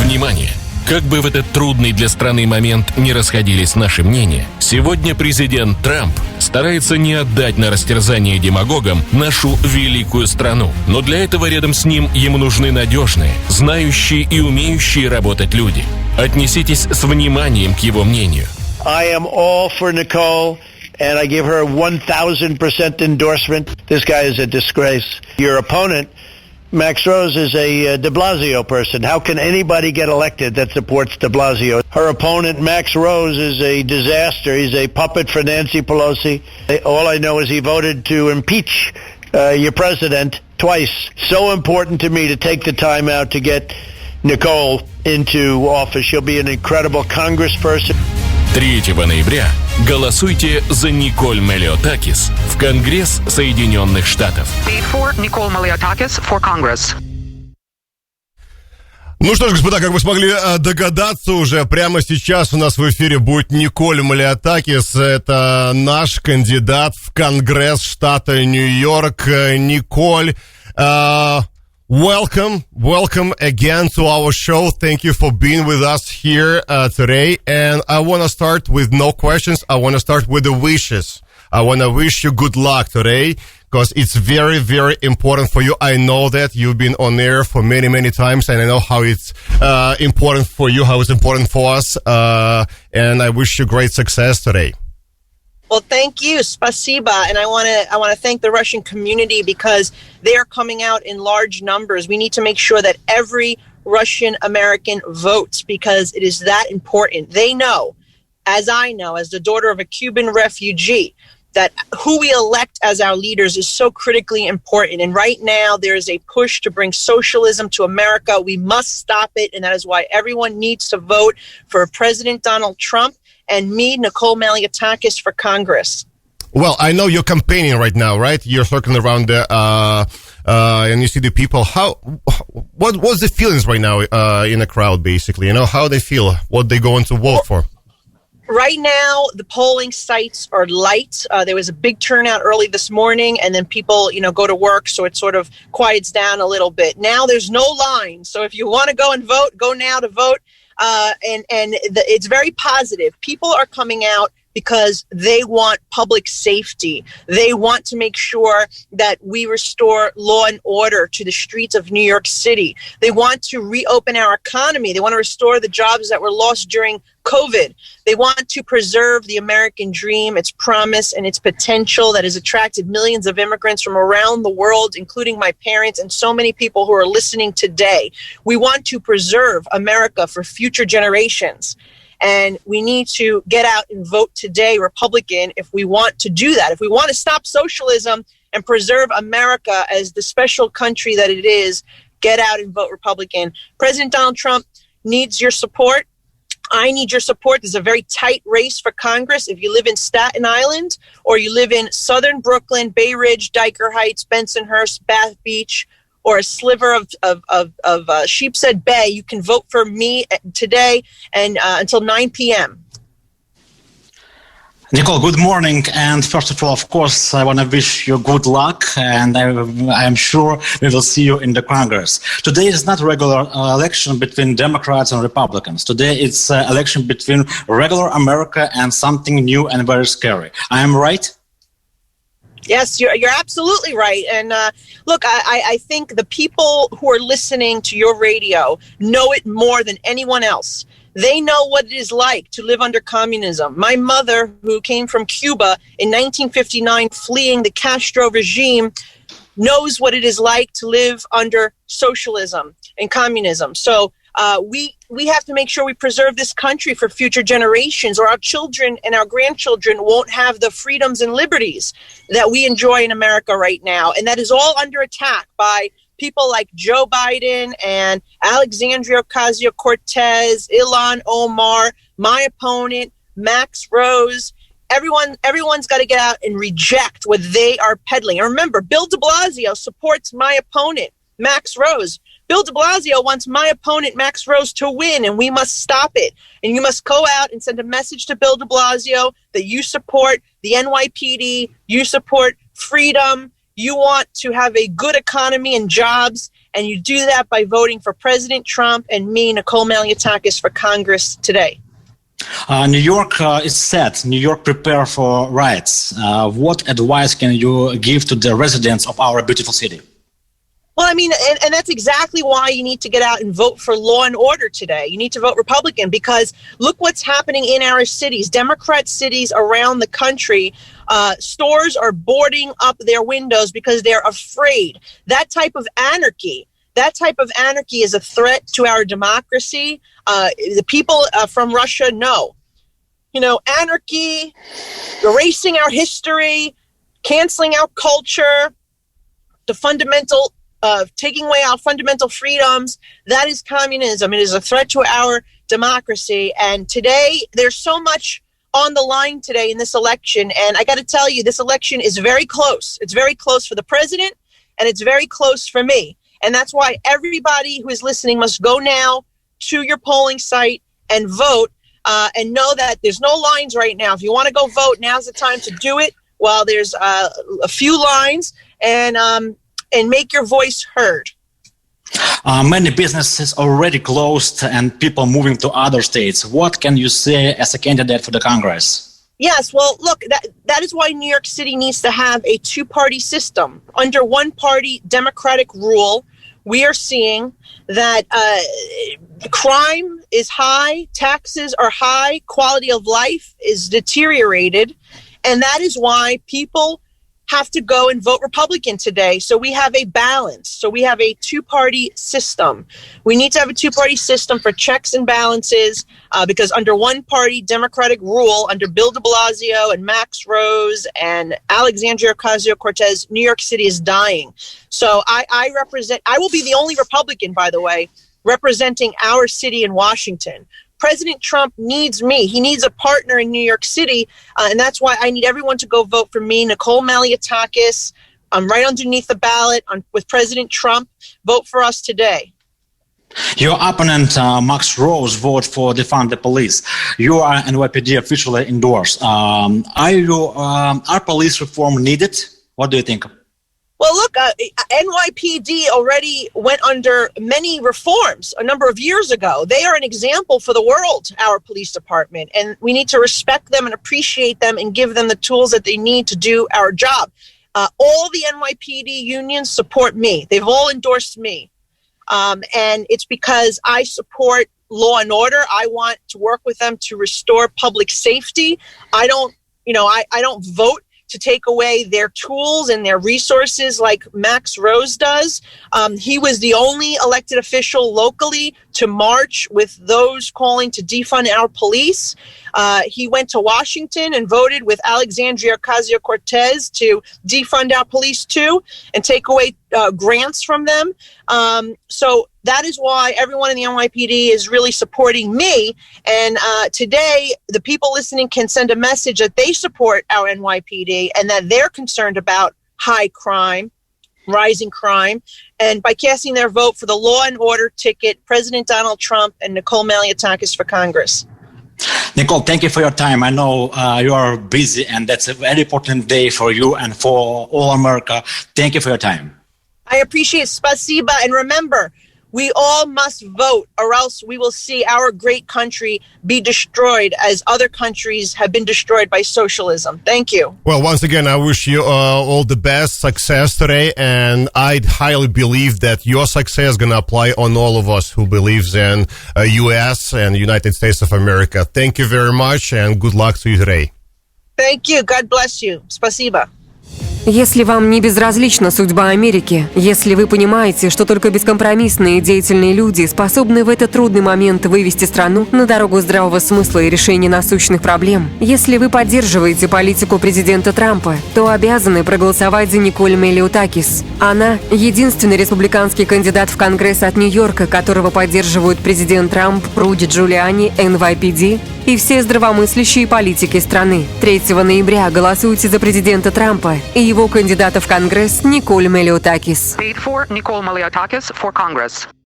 Внимание! Как бы в этот трудный для страны момент не расходились наши мнения, сегодня президент Трамп старается не отдать на растерзание демагогам нашу великую страну. Но для этого рядом с ним ему нужны надежные, знающие и умеющие работать люди. Отнеситесь с вниманием к его мнению. I am all for Nicole, and I give her 1,000% endorsement. This guy is a disgrace. Your opponent, Max Rose, is a de Blasio person. How can anybody get elected that supports de Blasio? Her opponent, Max Rose, is a disaster. He's a puppet for Nancy Pelosi. All I know is he voted to impeach your president twice. So important to me to take the time out to get Nicole into office. She'll be an incredible congressperson. 3 ноября голосуйте за Николь Мalliotakis в Конгресс Соединенных Штатов. Nicole Malliotakis for Congress. Ну что ж, господа, как вы смогли догадаться уже, прямо сейчас у нас в эфире будет Николь Малиотакис. Это наш кандидат в Конгресс штата Нью-Йорк. Николь, welcome again to our show. Thank you for being with us here today. And I want to start with no questions. I want to start with the wishes. I want to wish you good luck today, because it's very, very important for you. I know that you've been on air for many, many times, and I know how it's important for you, how it's important for us. And I wish you great success today. Well, thank you, spasiba, and I want to thank the Russian community, because they are coming out in large numbers. We need to make sure that every Russian American votes, because it is that important. They know, as I know, as the daughter of a Cuban refugee, that who we elect as our leaders is so critically important. And right now, there is a push to bring socialism to America. We must stop it, and that is why everyone needs to vote for President Donald Trump and me, Nicole Malliotakis, for Congress. Well, I know you're campaigning right now, right? You're circling around there, and you see the people. What's the feelings right now in the crowd, basically? You know, how they feel, what they going to vote for? Right now, the polling sites are light. There was a big turnout early this morning, and then people, go to work, so it sort of quiets down a little bit. Now there's no line, so if you want to go and vote, go now to vote. It's very positive. People are coming out because they want public safety. They want to make sure that we restore law and order to the streets of New York City. They want to reopen our economy. They want to restore the jobs that were lost during COVID. They want to preserve the American dream, its promise, and its potential that has attracted millions of immigrants from around the world, including my parents and so many people who are listening today. We want to preserve America for future generations. And we need to get out and vote today Republican if we want to do that. If we want to stop socialism and preserve America as the special country that it is, get out and vote Republican. President Donald Trump needs your support. I need your support. There's a very tight race for Congress. If you live in Staten Island or you live in southern Brooklyn, Bay Ridge, Dyker Heights, Bensonhurst, Bath Beach, or a sliver of Sheepshead Bay, you can vote for me today and until 9 p.m. Nicole, good morning. And first of all, of course, I want to wish you good luck, and I'm sure we will see you in the Congress. Today is not a regular election between Democrats and Republicans. Today it's an election between regular America and something new and very scary. I am right? Yes, you're absolutely right. And look, I think the people who are listening to your radio know it more than anyone else. They know what it is like to live under communism. My mother, who came from Cuba in 1959, fleeing the Castro regime, knows what it is like to live under socialism and communism. So we have to make sure we preserve this country for future generations, or our children and our grandchildren won't have the freedoms and liberties that we enjoy in America right now. And that is all under attack by people like Joe Biden and Alexandria Ocasio-Cortez, Ilhan Omar, my opponent, Max Rose. Everyone's got to get out and reject what they are peddling. And remember, Bill de Blasio supports my opponent, Max Rose. Bill de Blasio wants my opponent, Max Rose, to win, and we must stop it. And you must go out and send a message to Bill de Blasio that you support the NYPD, you support freedom, you want to have a good economy and jobs, And you do that by voting for President Trump and me, Nicole Malliotakis, for Congress today. New York is set. New York prepare for riots. What advice can you give to the residents of our beautiful city? Well, I mean, and that's exactly why you need to get out and vote for law and order today. You need to vote Republican because look what's happening in our cities, Democrat cities around the country. Stores are boarding up their windows because they're afraid. That type of anarchy is a threat to our democracy. The people from Russia know. You know, anarchy, erasing our history, canceling our culture, the fundamental taking away our fundamental freedoms, that is communism. It is a threat to our democracy. And today, there's so much on the line today in this election. And I got to tell you, this election is very close. It's very close for the president, and it's very close for me. And that's why everybody who is listening must go now to your polling site and vote and know that there's no lines right now. If you want to go vote, now's the time to do it while there's a few lines. And make your voice heard. Many businesses already closed and people moving to other states. What can you say as a candidate for the Congress? Yes, well, look, that is why New York City needs to have a two-party system. Under one-party democratic rule, we are seeing that crime is high, taxes are high, quality of life is deteriorated, and that is why people have to go and vote Republican today. So we have a balance. So we have a two-party system. We need to have a two-party system for checks and balances because under one-party Democratic rule, under Bill de Blasio and Max Rose and Alexandria Ocasio-Cortez, New York City is dying. So I will be the only Republican, by the way, representing our city in Washington. President Trump needs me. He needs a partner in New York City, and that's why I need everyone to go vote for me, Nicole Malliotakis. I'm right underneath the ballot with President Trump. Vote for us today. Your opponent, Max Rose, voted for defund the police. You are NYPD officially endorsed. Are police reform needed? What do you think? Well, look, NYPD already went under many reforms a number of years ago. They are an example for the world, our police department, and we need to respect them and appreciate them and give them the tools that they need to do our job. All the NYPD unions support me. They've all endorsed me. And it's because I support law and order. I want to work with them to restore public safety. I don't vote to take away their tools and their resources like Max Rose does. He was the only elected official locally to march with those calling to defund our police. He went to Washington and voted with Alexandria Ocasio-Cortez to defund our police too and take away grants from them. So that is why everyone in the NYPD is really supporting me. And today, the people listening can send a message that they support our NYPD and that they're concerned about high crime, rising crime. And by casting their vote for the law and order ticket, President Donald Trump and Nicole Malliotakis for Congress. Nicole, thank you for your time. I know you are busy and that's a very important day for you and for all America. Thank you for your time. I appreciate Spasiba. And remember, we all must vote or else we will see our great country be destroyed as other countries have been destroyed by socialism. Thank you. Well, once again, I wish you all the best success today. And I highly believe that your success is going to apply on all of us who believes in U.S. and United States of America. Thank you very much and good luck to you today. Thank you. God bless you. Spasiba. Если вам не безразлична судьба Америки, если вы понимаете, что только бескомпромиссные и деятельные люди способны в этот трудный момент вывести страну на дорогу здравого смысла и решения насущных проблем, если вы поддерживаете политику президента Трампа, то обязаны проголосовать за Николь Мalliotakis. Она – единственный республиканский кандидат в Конгресс от Нью-Йорка, которого поддерживают президент Трамп, Руди Giuliani, NYPD и все здравомыслящие политики страны. 3 ноября голосуйте за президента Трампа и его кандидата в Конгресс Николь Malliotakis. Paid for Nicole Malliotakis for Congress.